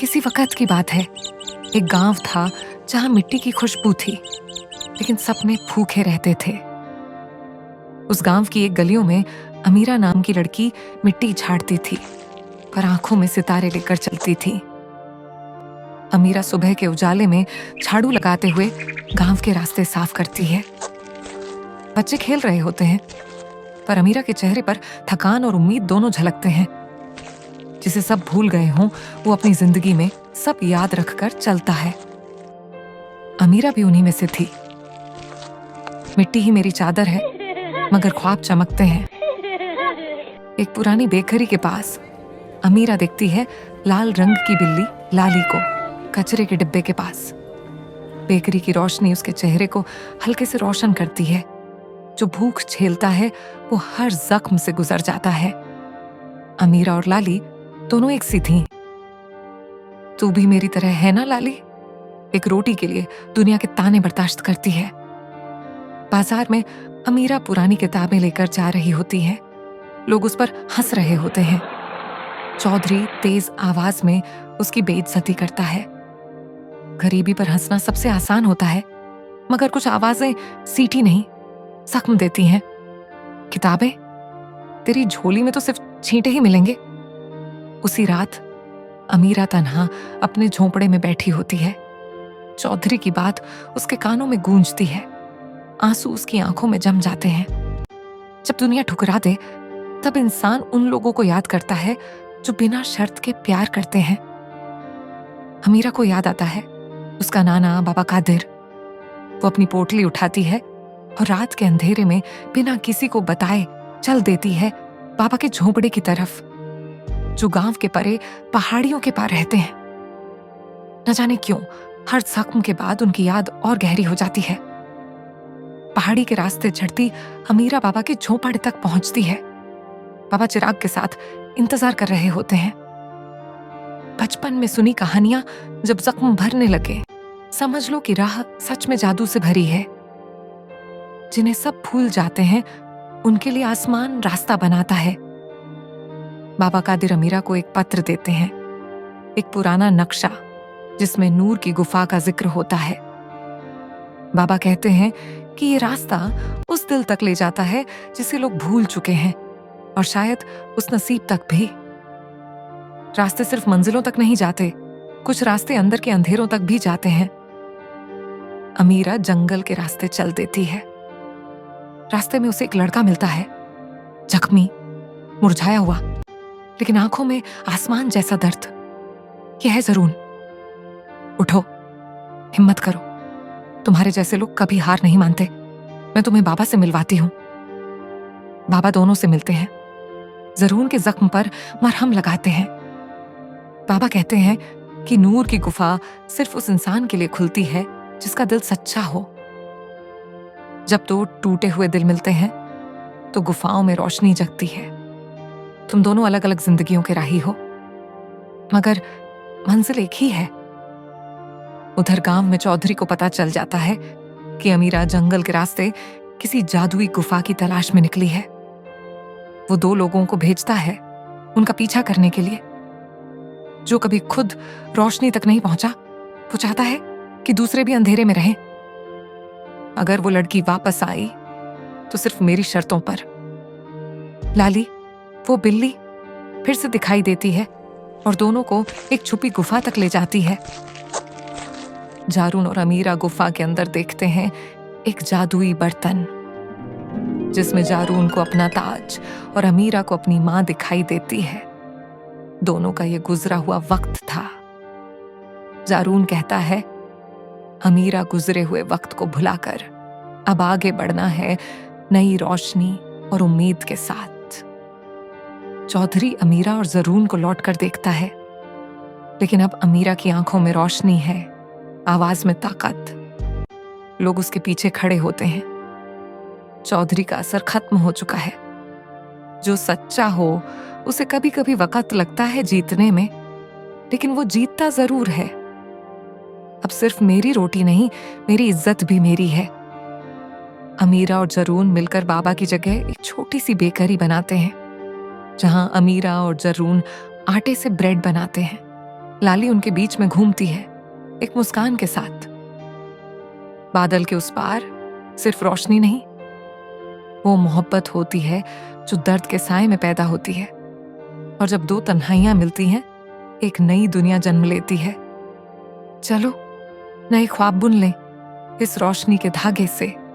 इसी वक्त की बात है। एक गांव था जहां मिट्टी की खुशबू थी, लेकिन सपने भूखे रहते थे। उस गांव की एक गलियों में अमीरा नाम की लड़की मिट्टी झाड़ती थी, पर आंखों में सितारे लेकर चलती थी। अमीरा सुबह के उजाले में झाड़ू लगाते हुए गांव के रास्ते साफ करती है। बच्चे खेल रहे होते हैं, पर अमीरा के चेहरे पर थकान और उम्मीद दोनों झलकते हैं। जिसे सब भूल गए हों, वो अपनी जिंदगी में सब याद रखकर चलता है। अमीरा भी उन्हीं में से थी। मिट्टी ही मेरी चादर है, मगर ख्वाब चमकते हैं। एक पुरानी बेकरी के पास अमीरा देखती है लाल रंग की बिल्ली लाली को कचरे के डिब्बे के पास। बेकरी की रोशनी उसके चेहरे को हल्के से रोशन करती है। जो भूख झेलता है वो हर जख्म से गुजर जाता है। अमीरा और लाली दोनों एक सी थीं। तू भी मेरी तरह है ना लाली? एक रोटी के लिए दुनिया के ताने बर्दाश्त करती है। बाजार में अमीरा पुरानी किताबें लेकर जा रही होती है। लोग उस पर हंस रहे होते हैं। चौधरी तेज आवाज में उसकी बेइज्जती करता है। गरीबी पर हंसना सबसे आसान होता है, मगर कुछ आवाजें सीटी नहीं, जख्म देती हैं। किताबें? तेरी झोली में तो सिर्फ छींटे ही मिलेंगे। उसी रात अमीरा तन्हा अपने झोंपड़े में बैठी होती है। चौधरी की बात उसके कानों में गूंजती है। आंसू उसकी आंखों में जम जाते हैं। जब दुनिया ठुकरा दे, तब इंसान उन लोगों को याद करता है जो बिना शर्त के प्यार करते हैं। अमीरा को याद आता है उसका नाना बाबा कादिर। वो अपनी पोटली उठाती है और रात के अंधेरे में बिना किसी को बताए चल देती है बाबा के झोंपड़े की तरफ, जो गांव के परे पहाड़ियों के पार रहते हैं। न जाने क्यों हर जख्म के बाद उनकी याद और गहरी हो जाती है। पहाड़ी के रास्ते चढ़ती अमीरा बाबा के झोंपड़े तक पहुंचती है। बाबा चिराग के साथ इंतजार कर रहे होते हैं। बचपन में सुनी कहानियां जब जख्म भरने लगे, समझ लो कि राह सच में जादू से भरी है। जिन्हें सब भूल जाते हैं, उनके लिए आसमान रास्ता बनाता है। बाबा कादिर अमीरा को एक पत्र देते हैं, एक पुराना नक्शा जिसमें नूर की गुफा का जिक्र होता है। बाबा कहते हैं कि ये रास्ता उस दिल तक ले जाता है जिसे लोग भूल चुके हैं, और शायद उस नसीब तक भी। रास्ते सिर्फ मंजिलों तक नहीं जाते, कुछ रास्ते अंदर के अंधेरों तक भी जाते हैं। अमीरा जंगल के रास्ते चल देती है। रास्ते में उसे एक लड़का मिलता है, जख्मी, मुरझाया हुआ, लेकिन आंखों में आसमान जैसा दर्द। यह है जरून। उठो, हिम्मत करो, तुम्हारे जैसे लोग कभी हार नहीं मानते। मैं तुम्हें बाबा से मिलवाती हूं। बाबा दोनों से मिलते हैं, जरून के जख्म पर मरहम लगाते हैं। बाबा कहते हैं कि नूर की गुफा सिर्फ उस इंसान के लिए खुलती है जिसका दिल सच्चा हो। जब दो टूटे हुए दिल मिलते हैं तो गुफाओं में रोशनी जगती है। तुम दोनों अलग अलग जिंदगियों के राही हो, मगर मंजिल एक ही है। उधर गांव में चौधरी को पता चल जाता है कि अमीरा जंगल के रास्ते किसी जादुई गुफा की तलाश में निकली है। वो दो लोगों को भेजता है उनका पीछा करने के लिए। जो कभी खुद रोशनी तक नहीं पहुंचा, वो चाहता है कि दूसरे भी अंधेरे में रहें। अगर वो लड़की वापस आई तो सिर्फ मेरी शर्तों पर। लाली, वो बिल्ली, फिर से दिखाई देती है और दोनों को एक छुपी गुफा तक ले जाती है। जारून और अमीरा गुफा के अंदर देखते हैं एक जादुई बर्तन, जिसमें जारून को अपना ताज और अमीरा को अपनी मां दिखाई देती है। दोनों का ये गुजरा हुआ वक्त था। जारून कहता है, अमीरा गुजरे हुए वक्त को भुलाकर अब आगे बढ़ना है नई रोशनी और उम्मीद के साथ। चौधरी अमीरा और जरून को लौट कर देखता है, लेकिन अब अमीरा की आंखों में रोशनी है, आवाज में ताकत। लोग उसके पीछे खड़े होते हैं। चौधरी का असर खत्म हो चुका है। जो सच्चा हो उसे कभी कभी वक्त लगता है जीतने में, लेकिन वो जीतता जरूर है। अब सिर्फ मेरी रोटी नहीं, मेरी इज्जत भी मेरी है। अमीरा और जरून मिलकर बाबा की जगह एक छोटी सी बेकरी बनाते हैं, जहां अमीरा और जरून आटे से ब्रेड बनाते हैं। लाली उनके बीच में घूमती है, एक मुस्कान के साथ। बादल के उस पार सिर्फ रोशनी नहीं, वो मोहब्बत होती है जो दर्द के साए में पैदा होती है। और जब दो तन्हाइयां मिलती हैं, एक नई दुनिया जन्म लेती है। चलो नए ख्वाब बुन लें इस रोशनी के धागे से।